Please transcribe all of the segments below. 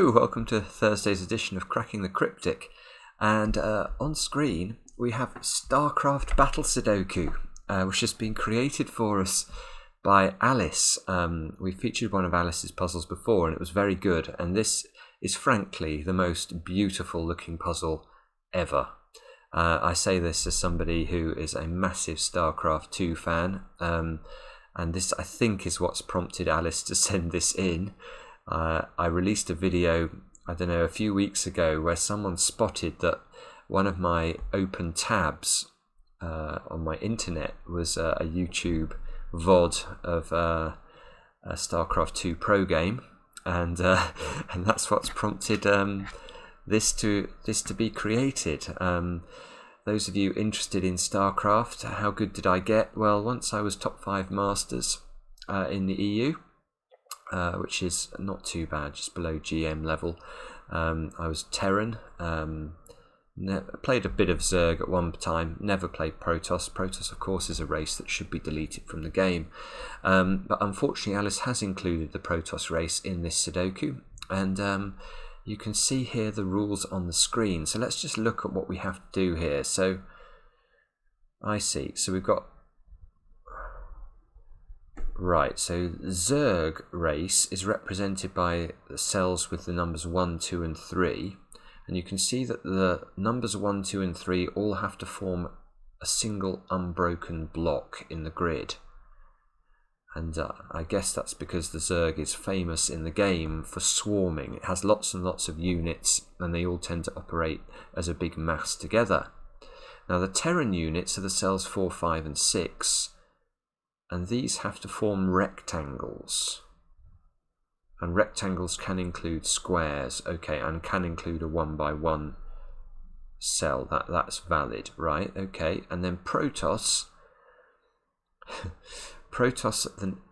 Hello, welcome to Thursday's edition of Cracking the Cryptic. And on screen we have StarCraft Battle Sudoku, which has been created for us by Alice. We featured one of Alice's puzzles before and it was very good, and this is frankly the most beautiful looking puzzle ever. I say this as somebody who is a massive StarCraft 2 fan, and this I think is what's prompted Alice to send this in. I released a video, I don't know, a few weeks ago where someone spotted that one of my open tabs on my internet was a YouTube VOD of a StarCraft 2 pro game, and that's what's prompted this to be created. Those of you interested in StarCraft, how good did I get? Well, once I was top 5 masters in the EU, which is not too bad, just below GM level. I was Terran, played a bit of Zerg at one time, never played Protoss. Protoss, of course, is a race that should be deleted from the game. But unfortunately, Alice has included the Protoss race in this Sudoku, and you can see here the rules on the screen. So let's just look at what we have to do here. So I see, so we've got right, so Zerg race is represented by the cells with the numbers 1, 2 and 3, and you can see that the numbers 1, 2 and 3 all have to form a single unbroken block in the grid. And I guess that's because the Zerg is famous in the game for swarming. It has lots and lots of units and they all tend to operate as a big mass together. Now the Terran units are the cells 4, 5 and 6. And these have to form rectangles. And rectangles can include squares, okay, and can include a 1 by 1 cell. That's valid, right? Okay, and then Protoss. Protoss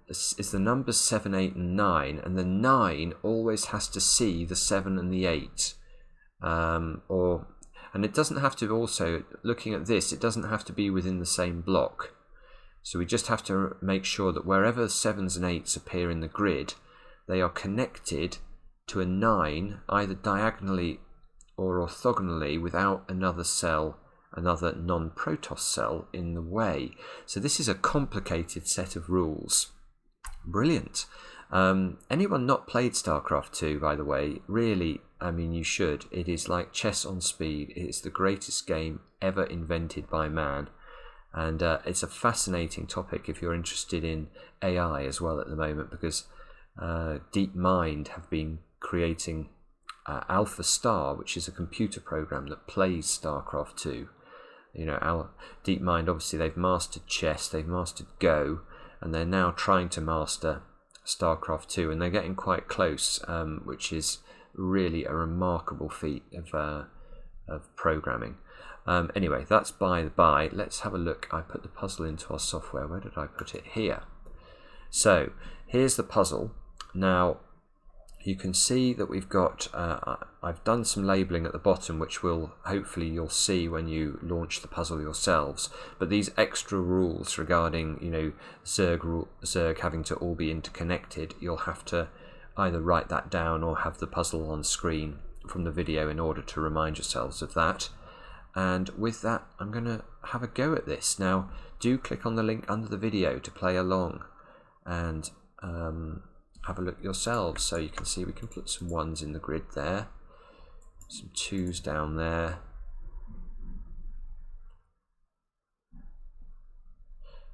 is the numbers 7, 8 and 9, and the 9 always has to see the 7 and the 8. And it doesn't have to also, looking at this, it doesn't have to be within the same block. So we just have to make sure that wherever 7s and 8s appear in the grid, they are connected to a 9, either diagonally or orthogonally, without another cell, another non-Protoss cell in the way. So this is a complicated set of rules. Brilliant. Anyone not played StarCraft 2, by the way, really, I mean, you should. It is like chess on speed. It is the greatest game ever invented by man. And it's a fascinating topic if you're interested in AI as well at the moment, because DeepMind have been creating Alpha Star, which is a computer program that plays StarCraft 2. You know, our DeepMind, obviously they've mastered chess, they've mastered Go, and they're now trying to master StarCraft 2, and they're getting quite close, which is really a remarkable feat of programming. Anyway, that's by the by. Let's have a look. I put the puzzle into our software. Where did I put it? Here. So here's the puzzle. Now you can see that we've got, I've done some labeling at the bottom, which will hopefully you'll see when you launch the puzzle yourselves. But these extra rules regarding, you know, Zerg having to all be interconnected, you'll have to either write that down or have the puzzle on screen from the video in order to remind yourselves of that. And with that, I'm going to have a go at this. Now, do click on the link under the video to play along and have a look yourselves. So you can see we can put some 1s in the grid there, some 2s down there,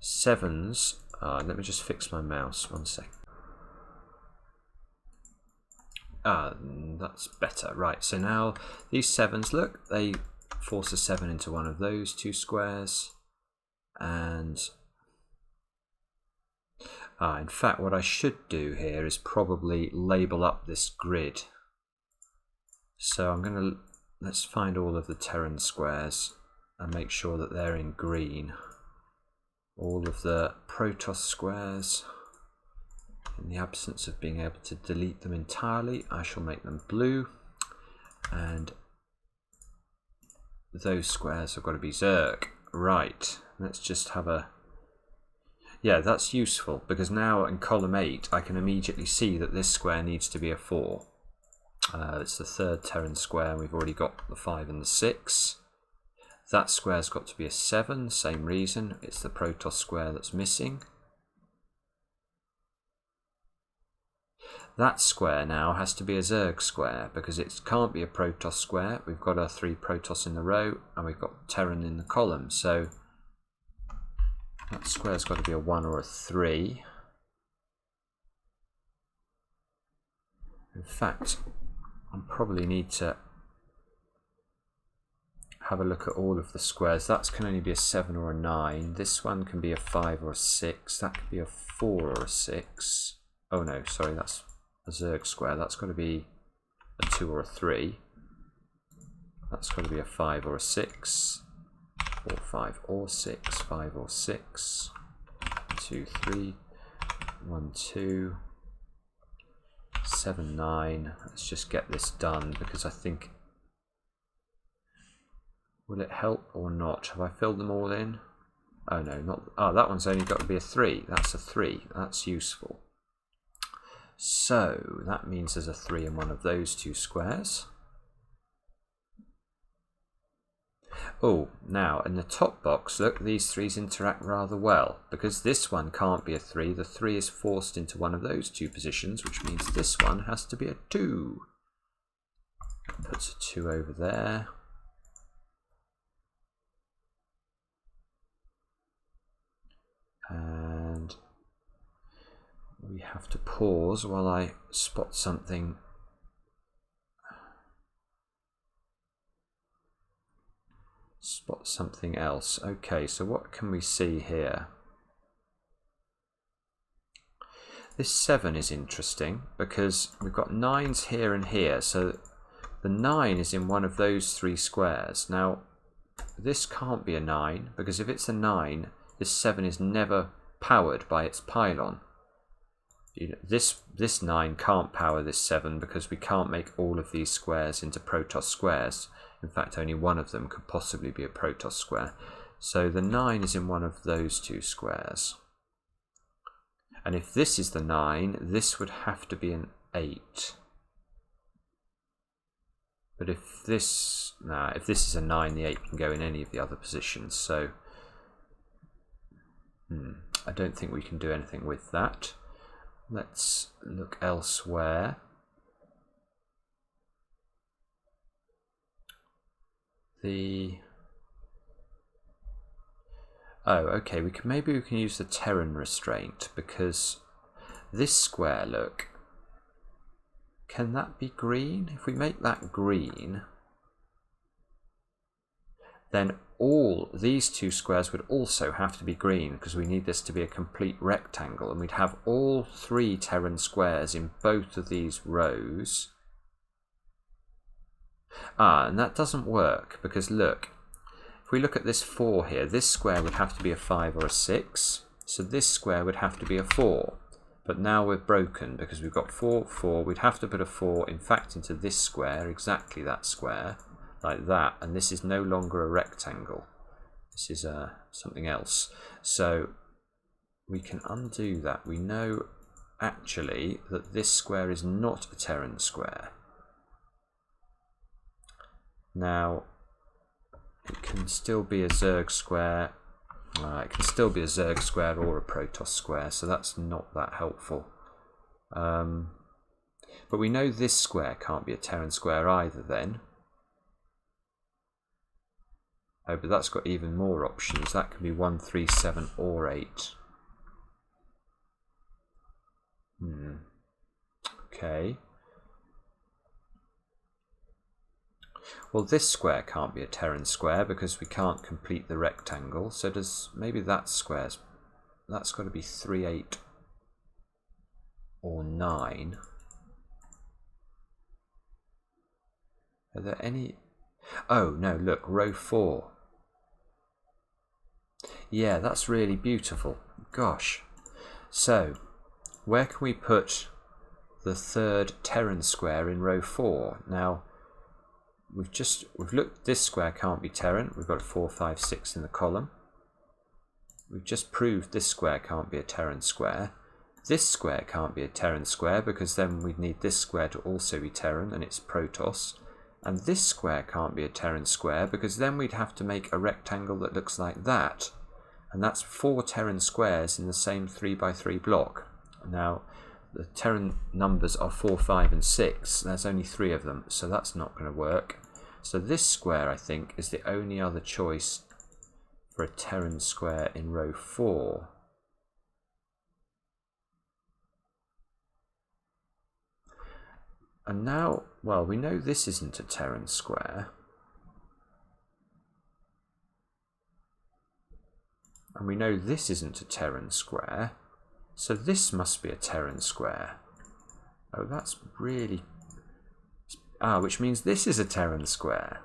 7s. Let me just fix my mouse, 1 sec. That's better. Right, so now these 7s, look, they force a 7 into one of those 2 squares, and in fact what I should do here is probably label up this grid. So I'm going to, let's find all of the Terran squares and make sure that they're in green. All of the Protoss squares, in the absence of being able to delete them entirely, I shall make them blue, and those squares have got to be Zerg. Right, let's just have a... Yeah, that's useful, because now in column 8 I can immediately see that this square needs to be a 4. It's the third Terran square, and we've already got the 5 and the 6. That square's got to be a 7, same reason, it's the Protoss square that's missing. That square now has to be a Zerg square, because it can't be a Protoss square. We've got our 3 Protoss in the row, and we've got Terran in the column, so that square's got to be a 1 or a 3. In fact, I probably need to have a look at all of the squares. That can only be a 7 or a 9. This one can be a 5 or a 6. That could be a 4 or a 6. Oh no, sorry, that's a Zerg square. That's got to be a 2 or a 3. That's got to be a 5 or a 6. 4, 5 or 6. 5 or 6. 2, 3. 1, 2. 7, 9. Let's just get this done, because I think... Will it help or not? Have I filled them all in? Oh no, not... Oh, that one's only got to be a 3. That's a 3. That's useful. So, that means there's a 3 in one of those 2 squares. Oh, now, in the top box, look, these 3s interact rather well. Because this one can't be a 3, the 3 is forced into one of those 2 positions, which means this one has to be a 2. Puts a 2 over there. And we have to pause while I spot something. Spot something else. Okay, so what can we see here? This 7 is interesting because we've got 9s here and here, so the 9 is in one of those 3 squares. Now, this can't be a 9, because if it's a 9, this 7 is never powered by its pylon. This 9 can't power this 7 because we can't make all of these squares into Protoss squares. In fact, only one of them could possibly be a Protoss square. So the 9 is in one of those 2 squares. And if this is the 9, this would have to be an 8. But if this is a 9, the 8 can go in any of the other positions. So I don't think we can do anything with that. Let's look elsewhere. Okay, maybe we can use the Terran restraint, because this square, look, can that be green? If we make that green, then all these 2 squares would also have to be green, because we need this to be a complete rectangle, and we'd have all 3 Terran squares in both of these rows. And that doesn't work, because look, if we look at this 4 here, this square would have to be a 5 or a 6, so this square would have to be a 4. But now we're broken, because we've got 4, 4, we'd have to put a 4, in fact, into this square, exactly that square, like that, and this is no longer a rectangle. This is something else. So we can undo that. We know, actually, that this square is not a Terran square. Now, it can still be a Zerg square. It can still be a Zerg square or a Protoss square, so that's not that helpful. But we know this square can't be a Terran square either then. Oh, but that's got even more options. That can be 1, 3, 7 or 8. Okay. Well, this square can't be a Terran square because we can't complete the rectangle. So maybe that square's... That's got to be 3, 8 or 9. Are there any... Oh, no, look, row 4. Yeah, that's really beautiful. Gosh. So, where can we put the 3rd Terran square in row 4? Now, we've looked, this square can't be Terran. We've got 4, 5, 6 in the column. We've just proved this square can't be a Terran square. This square can't be a Terran square because then we'd need this square to also be Terran, and it's Protoss. And this square can't be a Terran square because then we'd have to make a rectangle that looks like that. And that's 4 Terran squares in the same 3x3 block. Now, the Terran numbers are 4, 5, and 6. There's only 3 of them, so that's not going to work. So this square, I think, is the only other choice for a Terran square in row 4. And now, well, we know this isn't a Terran square. And we know this isn't a Terran square. So this must be a Terran square. Oh, that's really... Ah, which means this is a Terran square.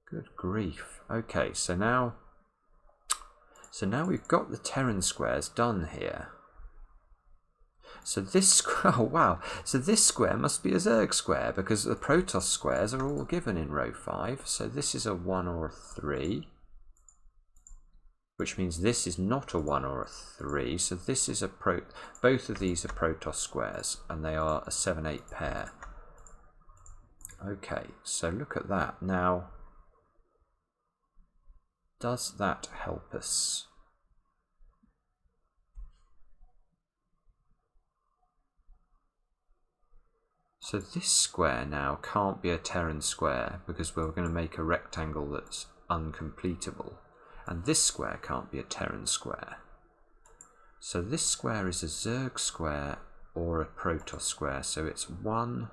Good grief. Okay, so now we've got the Terran squares done here. So this square, oh wow, so this square must be a Zerg square because the Protoss squares are all given in row 5. So this is a 1 or a 3, which means this is not a 1 or a 3. So this is both of these are Protoss squares, and they are a 7-8 pair. Okay, so look at that. Now, does that help us? So this square now can't be a Terran square because we're going to make a rectangle that's uncompletable. And this square can't be a Terran square. So this square is a Zerg square or a Protoss square. So it's 1,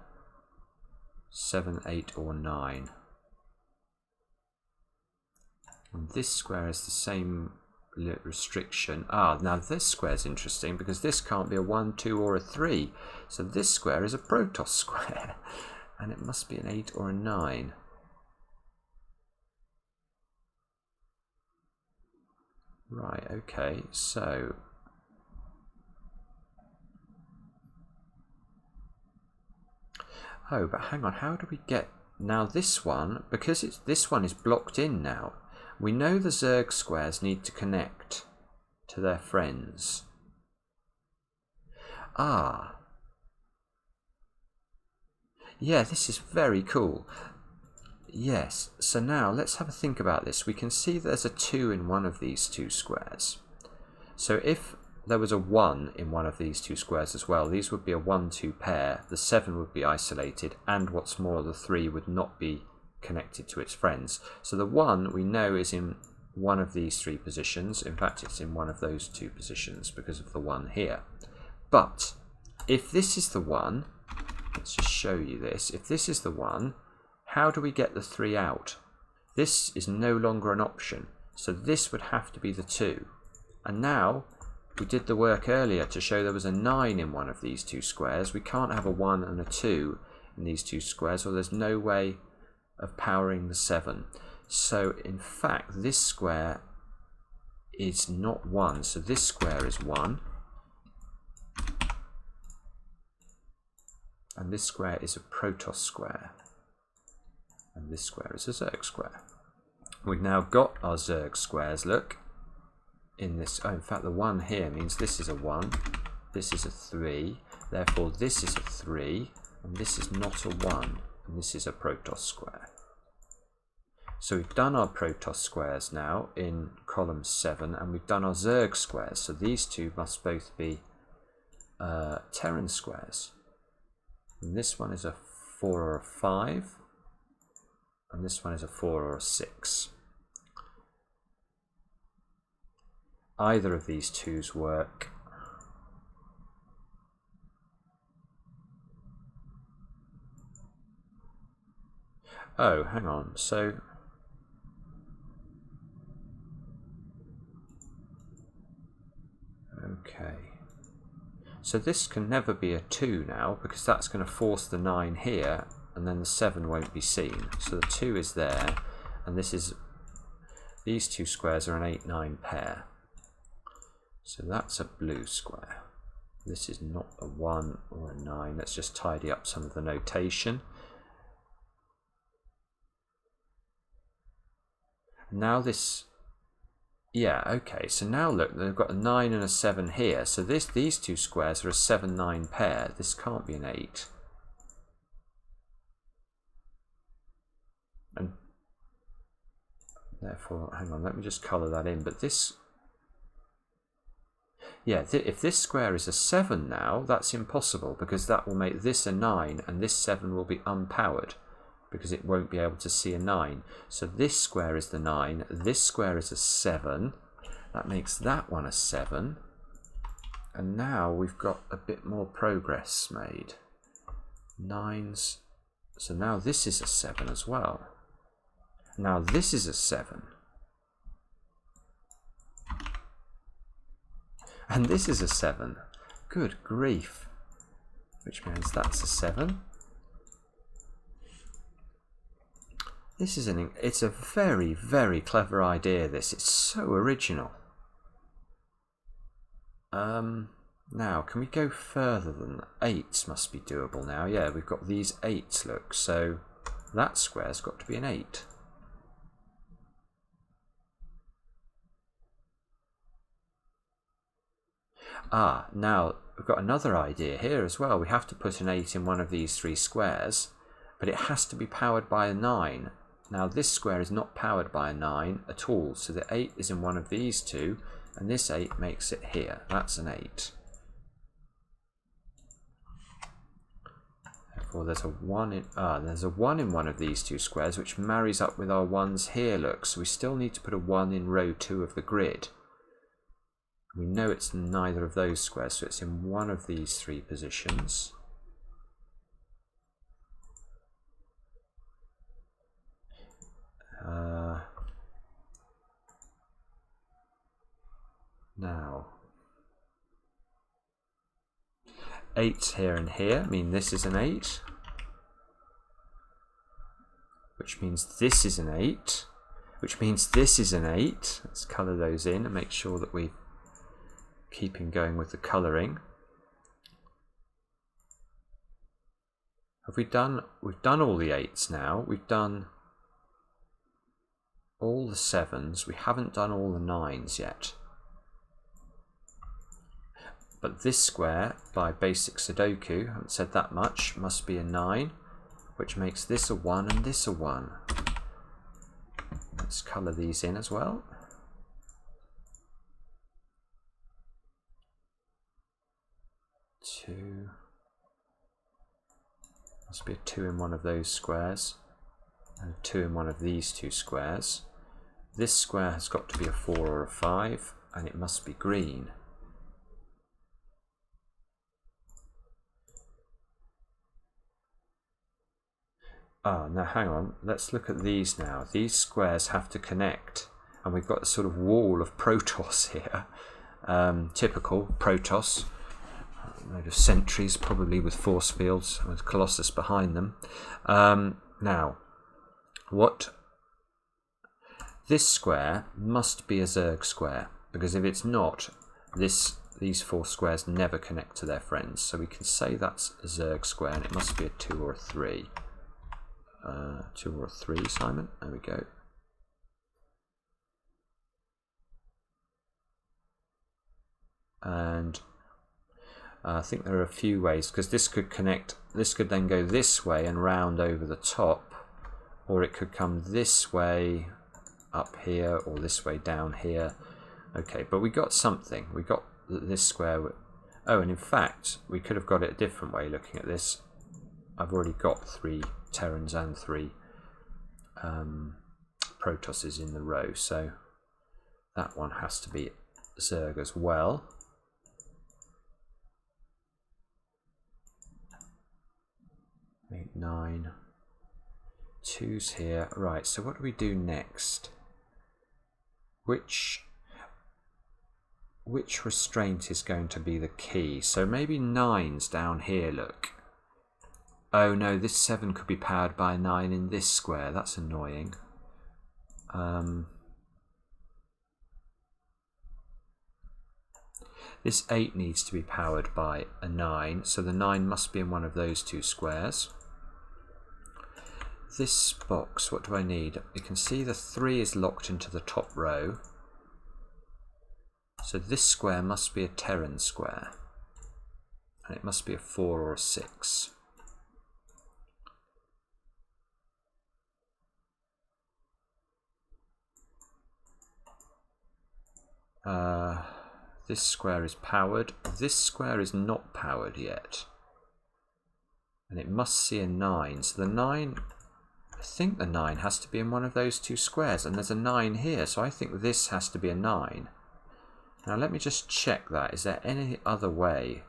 7, 8 or 9. And this square is the same restriction. Ah, now this square is interesting because this can't be a 1, 2 or a 3. So this square is a Protoss square. And it must be an 8 or a 9. Right, okay, so... Oh, but hang on, how do we get... Now this one, because this one is blocked in now, we know the Zerg squares need to connect to their friends. Ah. Yeah, this is very cool. Yes, so now let's have a think about this. We can see there's a 2 in one of these 2 squares. So if there was a 1 in one of these 2 squares as well, these would be a 1-2 pair, the 7 would be isolated, and what's more, the 3 would not be connected to its friends. So the 1 we know is in one of these 3 positions. In fact, it's in one of those 2 positions because of the 1 here. But if this is the 1, let's just show you this. If this is the 1, how do we get the 3 out? This is no longer an option. So this would have to be the 2. And now we did the work earlier to show there was a 9 in one of these 2 squares. We can't have a 1 and a 2 in these 2 squares, or there's no way of powering the 7. So in fact this square is not 1, so this square is 1, and this square is a Protoss square, and this square is a Zerg square. We've now got our Zerg squares, look, in this. Oh, in fact the 1 here means this is a 1, this is a 3, therefore this is a 3, and this is not a 1. And this is a Protoss square. So we've done our Protoss squares now in column 7, and we've done our Zerg squares. So these 2 must both be Terran squares. And this one is a 4 or a 5, and this one is a 4 or a 6. Either of these 2's work. Oh, hang on, so... Okay. So this can never be a 2 now, because that's going to force the 9 here, and then the 7 won't be seen. So the 2 is there, and this is... These 2 squares are an 8-9 pair. So that's a blue square. This is not a 1 or a 9. Let's just tidy up some of the notation. Now this Yeah, okay, so now look, they've got a 9 and a 7 here, so these two squares are a 7-9 pair. This can't be an 8. And therefore, hang on, let me just colour that in, but this... Yeah, if this square is a 7 now, that's impossible, because that will make this a 9, and this 7 will be unpowered, because it won't be able to see a 9. So this square is the 9, this square is a 7, that makes that one a 7, and now we've got a bit more progress made. 9s, so now this is a 7 as well. Now this is a 7. And this is a 7. Good grief. Which means that's a 7. This is it's a very, very clever idea, this. It's so original. Now, can we go further than 8s must be doable now? Yeah, we've got these 8s, look. So that square's got to be an 8. Ah, now we've got another idea here as well. We have to put an 8 in one of these 3 squares, but it has to be powered by a 9. Now this square is not powered by a 9 at all, so the 8 is in one of these 2, and this 8 makes it here. That's an 8. Therefore there's a 1 in there's a 1 in one of these 2 squares, which marries up with our 1s here, look. So we still need to put a 1 in row 2 of the grid. We know it's neither of those squares, so it's in one of these 3 positions. Now, 8's here and here, I mean this is an 8, which means this is an 8, which means this is an 8. Let's colour those in and make sure that we keeping going with the colouring. We've done all the 8s now. We've done all the 7s. We haven't done all the 9s yet. But this square, by basic Sudoku, I haven't said that much, must be a 9, which makes this a 1 and this a 1. Let's colour these in as well. Two. Must be a 2 in one of those squares, and a 2 in one of these 2 squares. This square has got to be a 4 or a 5, and it must be green. Ah, now hang on, let's look at these now. These squares have to connect, and we've got a sort of wall of Protoss here. Typical Protoss. A load of sentries, probably with force fields, with Colossus behind them. Now, this square must be a Zerg square, because if it's not, these 4 squares never connect to their friends. So we can say that's a Zerg square, and it must be a 2 or a 3. 2 or a 3, Simon. There we go. And I think there are a few ways, because this could connect, this could then go this way and round over the top, or it could come this way up here, or this way down here. Okay, but we got something. We got this square. Oh, and in fact, we could have got it a different way looking at this. I've already got 3 Terrans and 3 Protosses in the row, so that one has to be Zerg as well. Eight, 9, 2's here. Right, so what do we do next? Which restraint is going to be the key? So maybe 9's down here, look. Oh no, this 7 could be powered by a 9 in this square. That's annoying. This 8 needs to be powered by a 9, so the 9 must be in one of those 2 squares. This box, what do I need? You can see the 3 is locked into the top row. So this square must be a Terran square. And it must be a 4 or a 6. This square is powered. This square is not powered yet. And it must see a 9. So the 9, I think the 9 has to be in one of those two squares. And there's a 9 here. So I think this has to be a 9. Now let me just check that. Is there any other way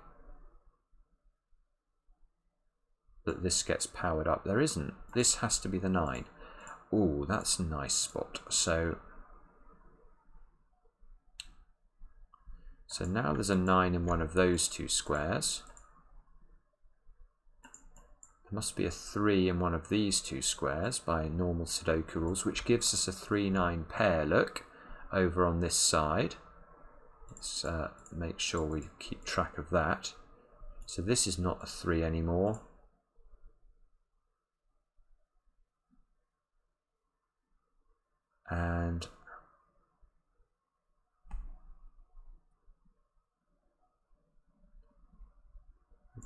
that this gets powered up? There isn't. This has to be the 9. Ooh, that's a nice spot. So now there's a 9 in one of those two squares. There must be a 3 in one of these two squares by normal Sudoku rules, which gives us a 3-9 pair, look, over on this side. Let's make sure we keep track of that. So this is not a 3 anymore. And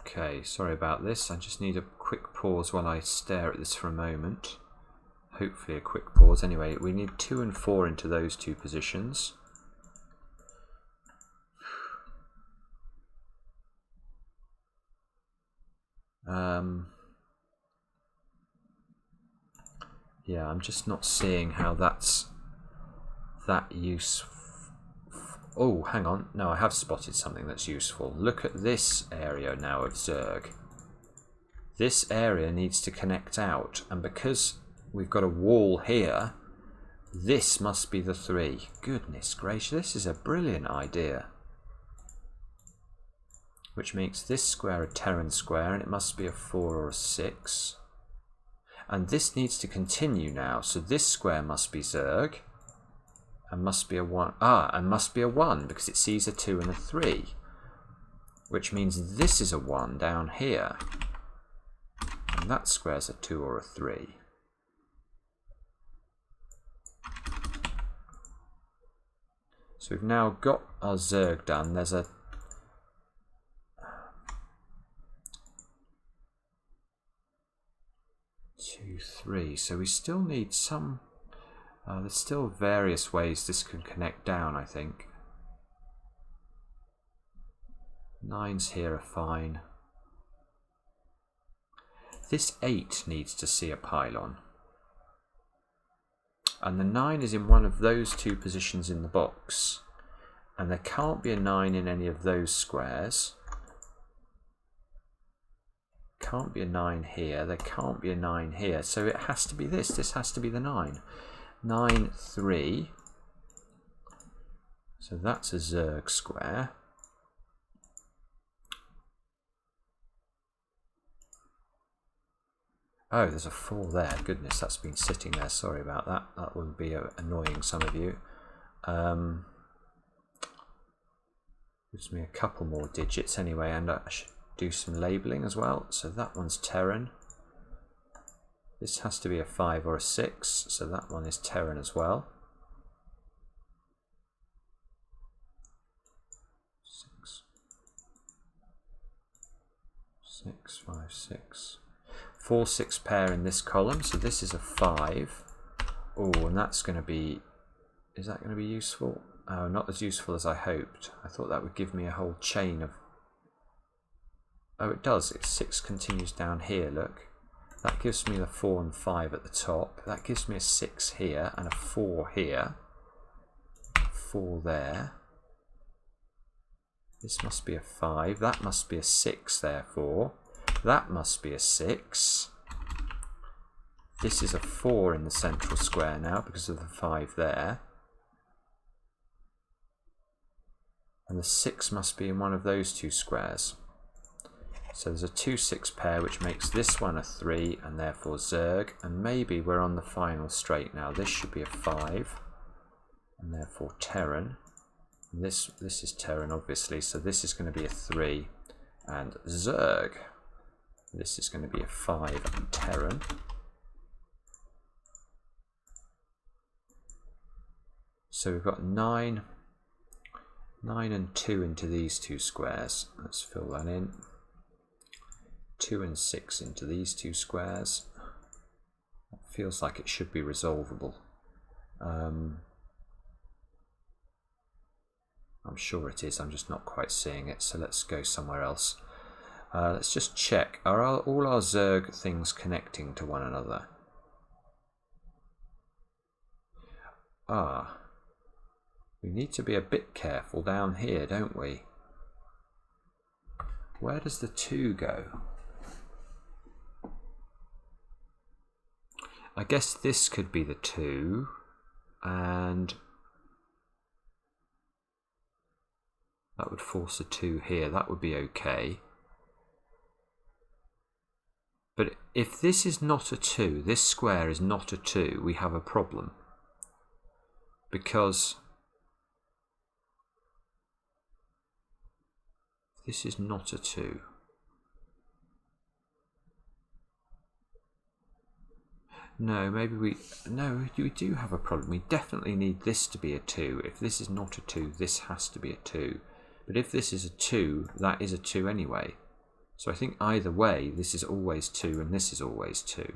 okay, sorry about this. I just need a quick pause while I stare at this for a moment. Hopefully a quick pause. Anyway, we need 2 and 4 into those two positions. Yeah, I'm just not seeing how that's that useful. Oh, hang on. No, I have spotted something that's useful. Look at this area now of Zerg. This area needs to connect out, and because we've got a wall here, this must be the 3. Goodness gracious, this is a brilliant idea. Which makes this square a Terran square, and it must be a 4 or a 6. And this needs to continue now, so this square must be Zerg. And must be a 1. And must be a 1 because it sees a 2 and a 3. Which means this is a 1 down here. And that square's a 2 or a 3. So we've now got our Zerg done. There's a 2, 3. So we still need some. There's still various ways this can connect down, I think. 9s here are fine. This 8 needs to see a pylon. And the 9 is in one of those two positions in the box. And there can't be a 9 in any of those squares. Can't be a 9 here. There can't be a 9 here. So it has to be this. This has to be the 9. 9, 3. So that's a Zerg square. Oh, there's a 4 there. Goodness, that's been sitting there. Sorry about that. That will be annoying some of you. Gives me a couple more digits anyway, and I should do some labelling as well. So that one's Terran. This has to be a 5 or a 6, so that one is Terran as well. 6, 5, 6. 4, 6 pair in this column, so this is a 5. Oh, and that's going to be... Is that going to be useful? Oh, not as useful as I hoped. I thought that would give me a whole chain of... Oh, it does. It's 6 continues down here, look. That gives me the 4 and 5 at the top. That gives me a 6 here and a 4 here. 4 there. This must be a 5. That must be a 6, therefore. That must be a 6. This is a 4 in the central square now because of the 5 there. And the 6 must be in one of those two squares. So there's a 2, 6 pair, which makes this one a 3, and therefore Zerg. And maybe we're on the final straight now. This should be a 5, and therefore Terran. And this is Terran, obviously, so this is going to be a 3, and Zerg. This is going to be a 5 and Terran. So we've got 9 9 and 2 into these two squares. Let's fill that in. 2 and 6 into these two squares. Feels like it should be resolvable. I'm sure it is, I'm just not quite seeing it, so let's go somewhere else. Let's just check, are all our Zerg things connecting to one another? We need to be a bit careful down here, don't we? Where does the 2 go? I guess this could be the 2, and that would force a 2 here. That would be okay. But if this is not a 2, this square is not a 2, we have a problem. Because this is not a 2. No, maybe we do have a problem. We definitely need this to be a 2. If this is not a 2, this has to be a 2. But if this is a 2, that is a 2 anyway. So I think either way, this is always 2 and this is always 2.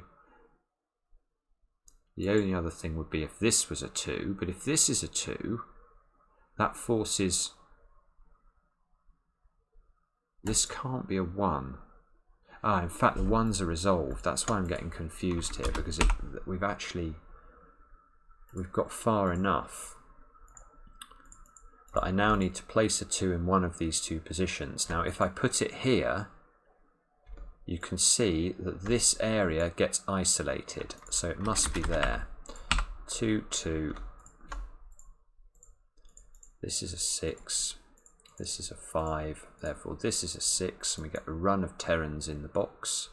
The only other thing would be if this was a 2, but if this is a 2, that forces... This can't be a 1. In fact, the 1s are resolved. That's why I'm getting confused here, because we've got far enough that I now need to place a 2 in one of these two positions. Now, if I put it here, you can see that this area gets isolated, so it must be there. 2, 2. This is a 6. This is a 5, therefore this is a 6, and we get a run of Terrans in the box.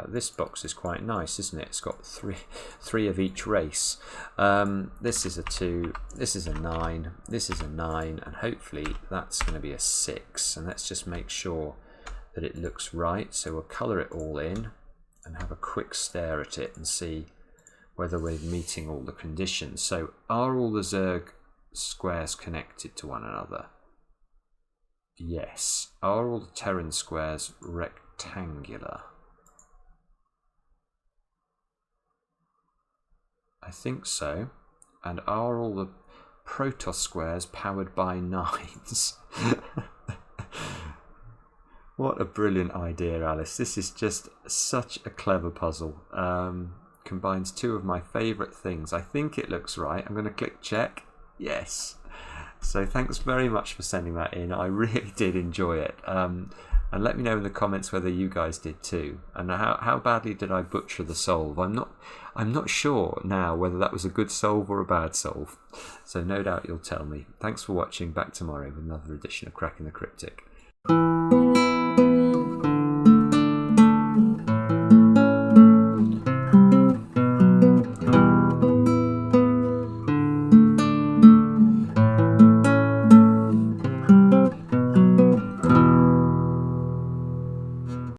This box is quite nice, isn't it? It's got three of each race. This is a 2, this is a 9, this is a 9, and hopefully that's going to be a 6. And let's just make sure that it looks right. So we'll colour it all in and have a quick stare at it and see whether we're meeting all the conditions. So are all the Zerg squares connected to one another? Yes. Are all the Terran squares rectangular? I think so. And are all the Protoss squares powered by 9s? What a brilliant idea, Alice. This is just such a clever puzzle. Combines two of my favourite things. I think it looks right. I'm going to click check. Yes. So thanks very much for sending that in. I really did enjoy it. And let me know in the comments whether you guys did too. And how badly did I butcher the solve? I'm not sure now whether that was a good solve or a bad solve. So no doubt you'll tell me. Thanks for watching. Back tomorrow with another edition of Cracking the Cryptic.